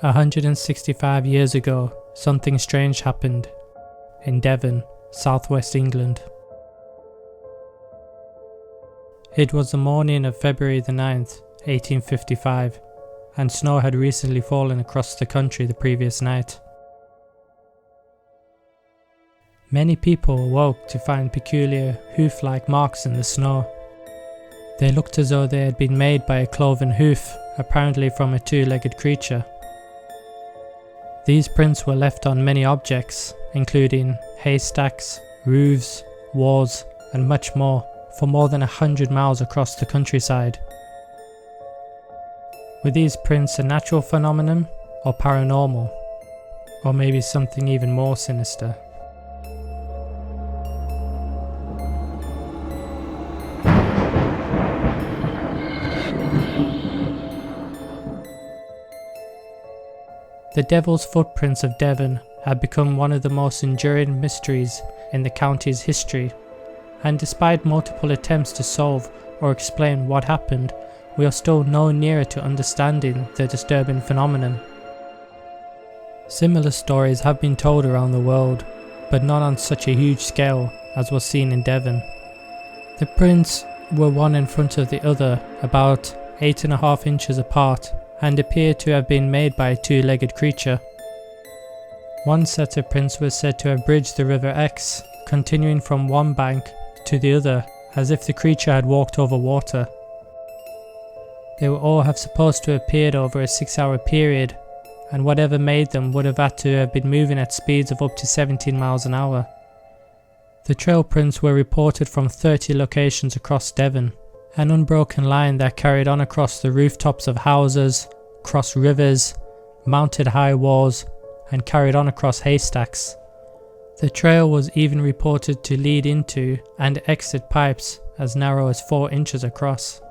165 years ago, something strange happened in Devon, southwest England. It was the morning of February the 9th, 1855, and snow had recently fallen across the country the previous night. Many people awoke to find peculiar hoof-like marks in the snow. They looked as though they had been made by a cloven hoof, apparently from a two-legged creature. These prints were left on many objects, including haystacks, roofs, walls, and much more, for more than 100 miles across the countryside. Were these prints a natural phenomenon, or paranormal, or maybe something even more sinister? The Devil's Footprints of Devon have become one of the most enduring mysteries in the county's history, and despite multiple attempts to solve or explain what happened, we are still no nearer to understanding the disturbing phenomenon. Similar stories have been told around the world, but not on such a huge scale as was seen in Devon. The prints were one in front of the other, about 8.5 inches apart, and appear to have been made by a two-legged creature. One set of prints was said to have bridged the River Exe, continuing from one bank to the other as if the creature had walked over water. They would all have supposed to have appeared over a 6-hour period, and whatever made them would have had to have been moving at speeds of up to 17 miles an hour. The trail prints were reported from 30 locations across Devon, an unbroken line that carried on across the rooftops of houses, crossed rivers, mounted high walls, and carried on across haystacks. The trail was even reported to lead into and exit pipes as narrow as 4 inches across.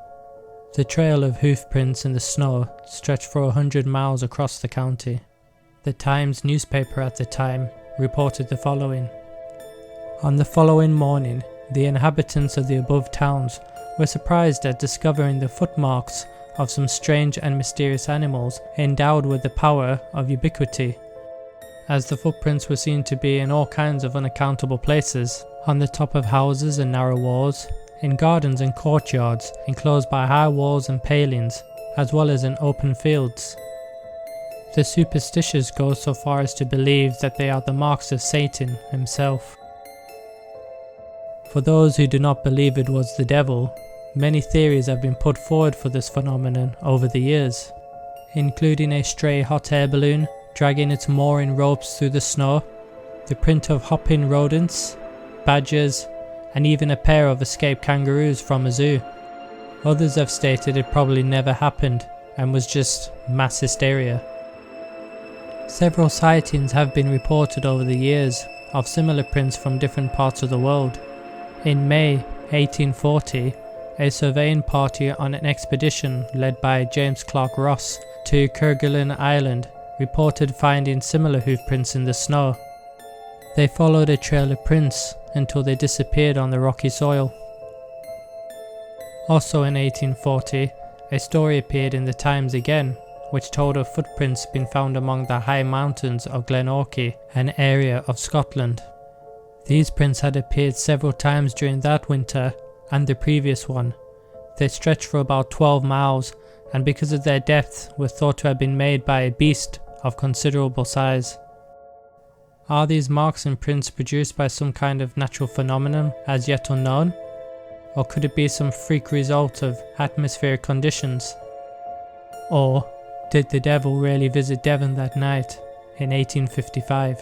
The trail of hoof prints in the snow stretched for 100 miles across the county. The Times newspaper at the time reported the following. On the following morning, the inhabitants of the above towns were surprised at discovering the footmarks of some strange and mysterious animals endowed with the power of ubiquity, as the footprints were seen to be in all kinds of unaccountable places, on the top of houses and narrow walls, in gardens and courtyards enclosed by high walls and palings, as well as in open fields. The superstitious go so far as to believe that they are the marks of Satan himself. For those who do not believe it was the devil, many theories have been put forward for this phenomenon over the years, including a stray hot air balloon dragging its mooring ropes through the snow, the print of hopping rodents, badgers, and even a pair of escaped kangaroos from a zoo. Others have stated it probably never happened and was just mass hysteria. Several sightings have been reported over the years of similar prints from different parts of the world. In May 1840, a surveying party on an expedition led by James Clark Ross to Kerguelen Island reported finding similar hoof prints in the snow. They followed a trail of prints until they disappeared on the rocky soil. Also in 1840, a story appeared in the Times again, which told of footprints being found among the high mountains of Glenorchy, an area of Scotland. These prints had appeared several times during that winter and the previous one. They stretched for about 12 miles, and because of their depth were thought to have been made by a beast of considerable size. Are these marks and prints produced by some kind of natural phenomenon as yet unknown? Or could it be some freak result of atmospheric conditions? Or did the devil really visit Devon that night in 1855?